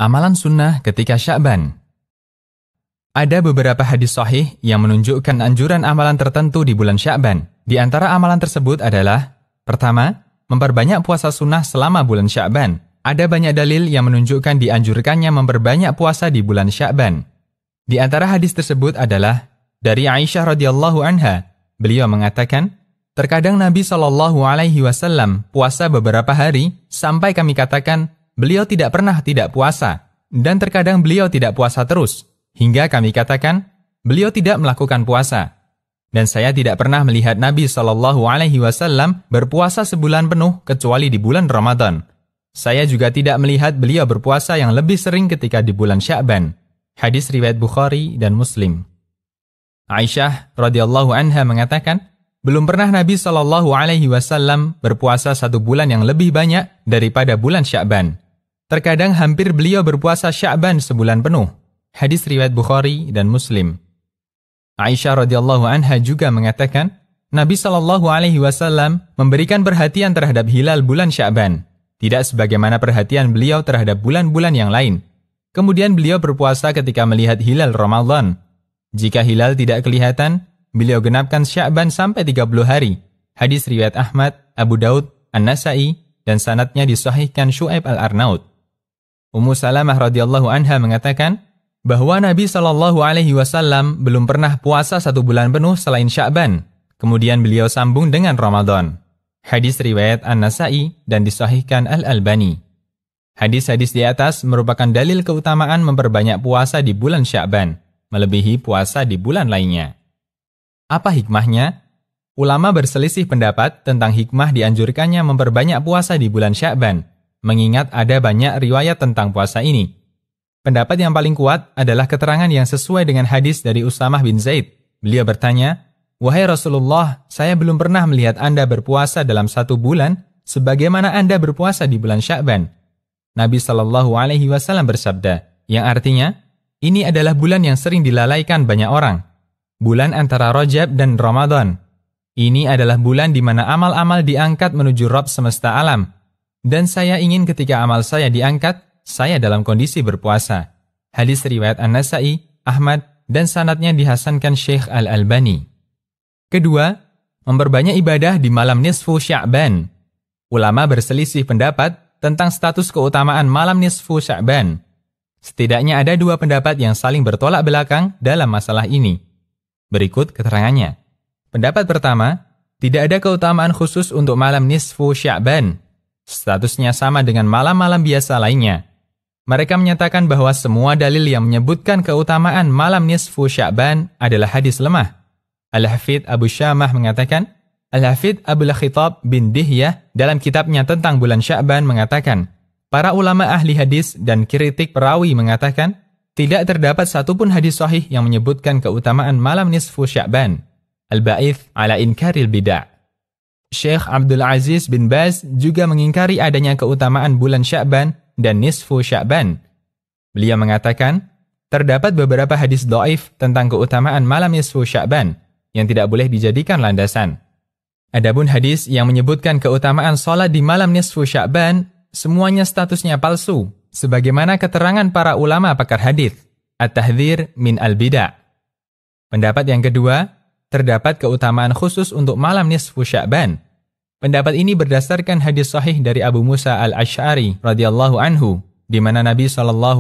Amalan sunnah ketika Sya'ban. Ada beberapa hadis sahih yang menunjukkan anjuran amalan tertentu di bulan Sya'ban. Di antara amalan tersebut adalah: pertama, memperbanyak puasa sunnah selama bulan Sya'ban. Ada banyak dalil yang menunjukkan dianjurkannya memperbanyak puasa di bulan Sya'ban. Di antara hadis tersebut adalah dari Aisyah radhiyallahu anha. Beliau mengatakan, terkadang Nabi SAW puasa beberapa hari sampai kami katakan, beliau tidak pernah tidak puasa, dan terkadang beliau tidak puasa terus, hingga kami katakan, beliau tidak melakukan puasa. Dan saya tidak pernah melihat Nabi SAW berpuasa sebulan penuh kecuali di bulan Ramadan. Saya juga tidak melihat beliau berpuasa yang lebih sering ketika di bulan Sya'ban. Hadis riwayat Bukhari dan Muslim. Aisyah radhiyallahu anha mengatakan, belum pernah Nabi SAW berpuasa satu bulan yang lebih banyak daripada bulan Sya'ban. Terkadang hampir beliau berpuasa Sya'ban sebulan penuh. Hadis riwayat Bukhari dan Muslim. Aisyah radhiyallahu anha juga mengatakan, Nabi SAW memberikan perhatian terhadap hilal bulan Sya'ban, tidak sebagaimana perhatian beliau terhadap bulan-bulan yang lain. Kemudian beliau berpuasa ketika melihat hilal Ramadan. Jika hilal tidak kelihatan, beliau genapkan Sya'ban sampai 30 hari. Hadis riwayat Ahmad, Abu Daud, An-Nasa'i, dan sanadnya disahihkan Syu'aib al-Arnaud. Ummu Salamah radhiyallahu anha mengatakan bahwa Nabi SAW belum pernah puasa satu bulan penuh selain Sya'ban. Kemudian beliau sambung dengan Ramadan. Hadis riwayat An-Nasa'i dan disahihkan Al-Albani. Hadis-hadis di atas merupakan dalil keutamaan memperbanyak puasa di bulan Sya'ban, melebihi puasa di bulan lainnya. Apa hikmahnya? Ulama berselisih pendapat tentang hikmah dianjurkannya memperbanyak puasa di bulan Sya'ban, mengingat ada banyak riwayat tentang puasa ini. Pendapat yang paling kuat adalah keterangan yang sesuai dengan hadis dari Usamah bin Zaid. Beliau bertanya, "Wahai Rasulullah, saya belum pernah melihat Anda berpuasa dalam satu bulan sebagaimana Anda berpuasa di bulan Sya'ban." Nabi SAW bersabda, yang artinya, ini adalah bulan yang sering dilalaikan banyak orang. Bulan antara Rajab dan Ramadan. Ini adalah bulan di mana amal-amal diangkat menuju Rabb semesta alam. Dan saya ingin ketika amal saya diangkat, saya dalam kondisi berpuasa. Hadis riwayat An-Nasa'i, Ahmad, dan sanadnya dihasankan Syekh Al-Albani. Kedua, memperbanyak ibadah di malam nisfu Sya'ban. Ulama berselisih pendapat tentang status keutamaan malam nisfu Sya'ban. Setidaknya ada dua pendapat yang saling bertolak belakang dalam masalah ini. Berikut keterangannya. Pendapat pertama, tidak ada keutamaan khusus untuk malam nisfu Sya'ban. Statusnya sama dengan malam-malam biasa lainnya. Mereka menyatakan bahwa semua dalil yang menyebutkan keutamaan malam nisfu Sya'ban adalah hadis lemah. Al-Hafidh Abu Syamah mengatakan, Al-Hafidh Abul Khitab bin Dihyah dalam kitabnya tentang bulan Sya'ban mengatakan, para ulama ahli hadis dan kritik perawi mengatakan, tidak terdapat satupun hadis sahih yang menyebutkan keutamaan malam nisfu Sya'ban. Al-Ba'ith ala inkaril bid'ah. Syekh Abdul Aziz bin Baz juga mengingkari adanya keutamaan bulan Sya'ban dan nisfu Sya'ban. Beliau mengatakan, terdapat beberapa hadis dhaif tentang keutamaan malam nisfu Sya'ban yang tidak boleh dijadikan landasan. Adapun hadis yang menyebutkan keutamaan salat di malam nisfu Sya'ban, semuanya statusnya palsu, sebagaimana keterangan para ulama pakar hadis, At-Tahdhir min al-Bid'ah. Pendapat yang kedua, terdapat keutamaan khusus untuk malam nisfu Sya'ban. Pendapat ini berdasarkan hadis sahih dari Abu Musa al-Asy'ari radhiyallahu anhu, di mana Nabi SAW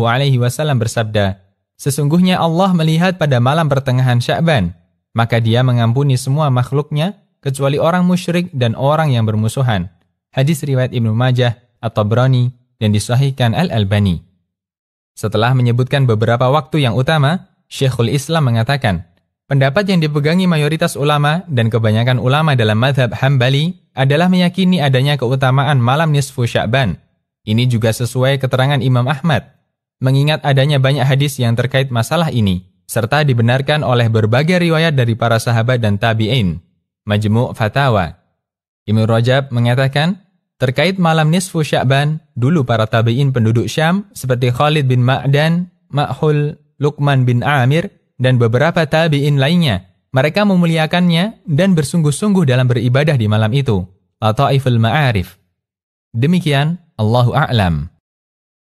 bersabda, sesungguhnya Allah melihat pada malam pertengahan Sya'ban, maka Dia mengampuni semua makhluknya kecuali orang musyrik dan orang yang bermusuhan. Hadis riwayat Ibnu Majah, At-Tabrani, dan disahihkan Al-Albani. Setelah menyebutkan beberapa waktu yang utama, Syekhul Islam mengatakan, pendapat yang dipegangi mayoritas ulama dan kebanyakan ulama dalam mazhab Hambali adalah meyakini adanya keutamaan malam nisfu Sya'ban. Ini juga sesuai keterangan Imam Ahmad, mengingat adanya banyak hadis yang terkait masalah ini, serta dibenarkan oleh berbagai riwayat dari para sahabat dan tabi'in. Majmu' Fatawa. Ibnu Rajab mengatakan, terkait malam nisfu Sya'ban, dulu para tabi'in penduduk Syam seperti Khalid bin Ma'dan, Ma'hul, Luqman bin Amir, dan beberapa tabi'in lainnya, mereka memuliakannya dan bersungguh-sungguh dalam beribadah di malam itu. Lataiful Ma'arif. Demikian, Allahu a'lam.